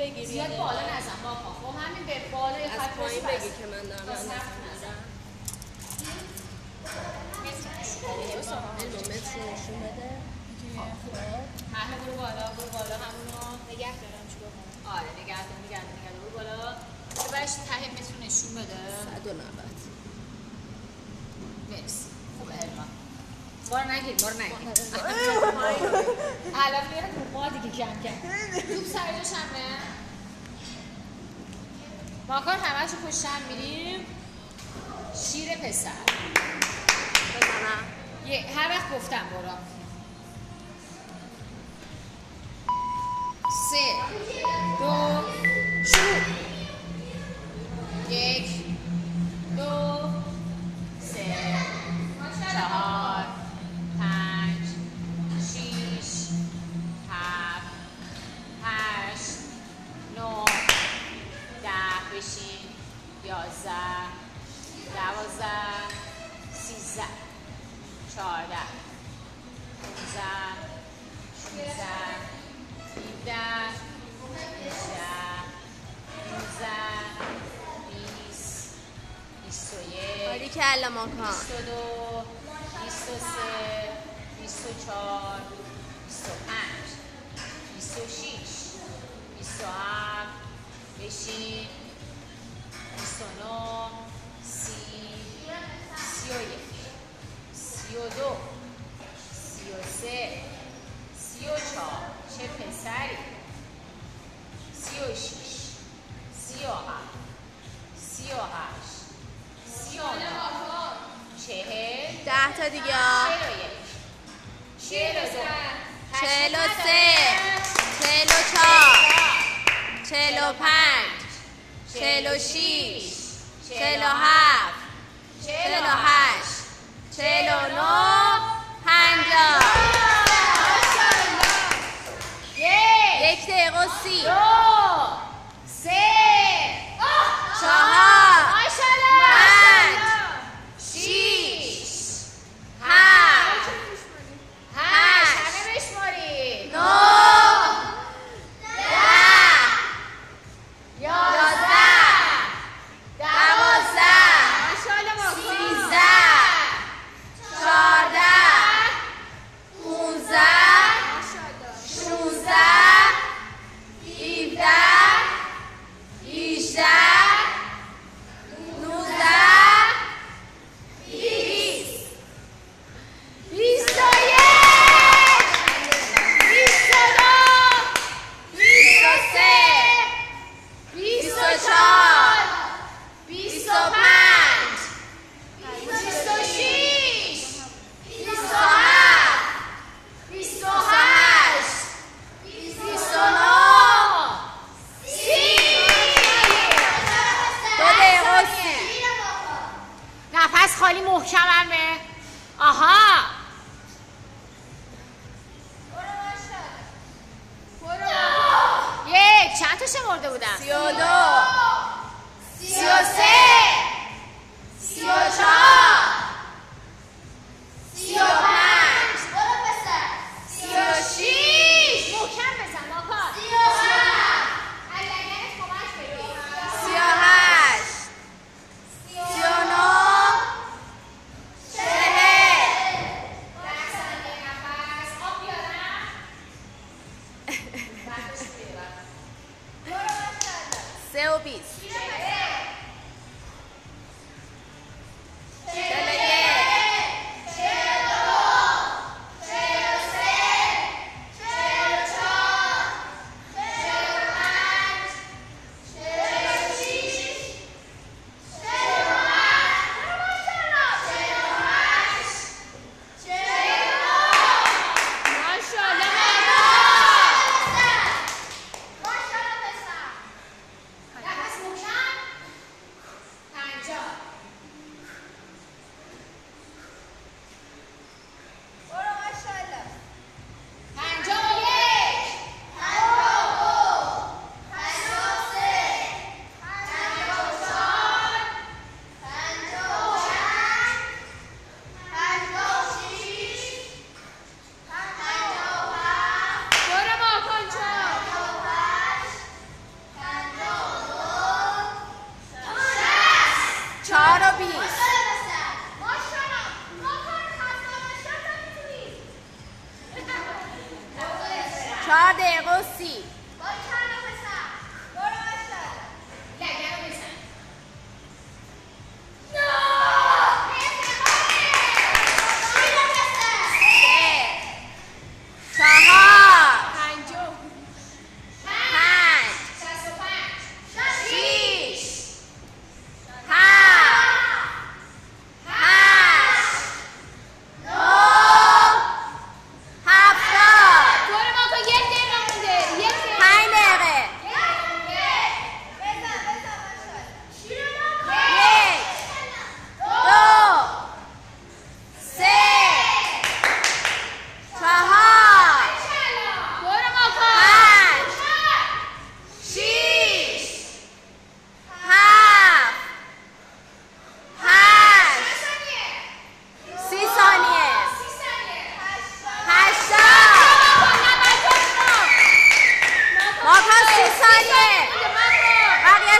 بگیر زیاد بالا نزن با پا. خب همین به بالای خط از پایین بگی که من دارم نزن متر نشون بده. همه برو بالا همونو نگه دارم چیکار کنم؟ آره نگه دار برو بالا بهش ته متر نشون بده 190 مرسی خوب الان بار نگیر الان میره تو ما دیگه کم توپ سر جاش همه ماکار همه‌شو پشت هم میریم شیر پسر بزنم هر وقت گفتم برو 3 2 شروع 1 2 3 4 5 6 7 8 9 10 بشین 11 12 13 14 15 16 17 باری کلا ماکان 22 23 24 25 26 27 بشین 29 30 31 32 33 34 چه پسری 36 37 38 39 40 10 تا دیگه 41 43 44 45 46 47 48 49 50 1 دقیقه و 30 2 3 4 ماشاءالله 5 6 7 همه بشماری 9 10 11 12 13 14 15 16 17 18 19 20 21 22 23 24 25 26 27 28 29 30 2 دقیقه و 30 نفس خالی محکممه آها یک چند تا شمرده بودم 32 33 34 35 36 محکم بزن ماکار 38 39 40 3 و 20 نفس محکم و 20 4 دقیقه و 30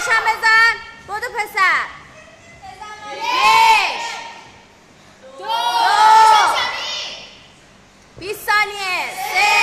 هم بزن بدو پسر 1 2 20 ثانیه 3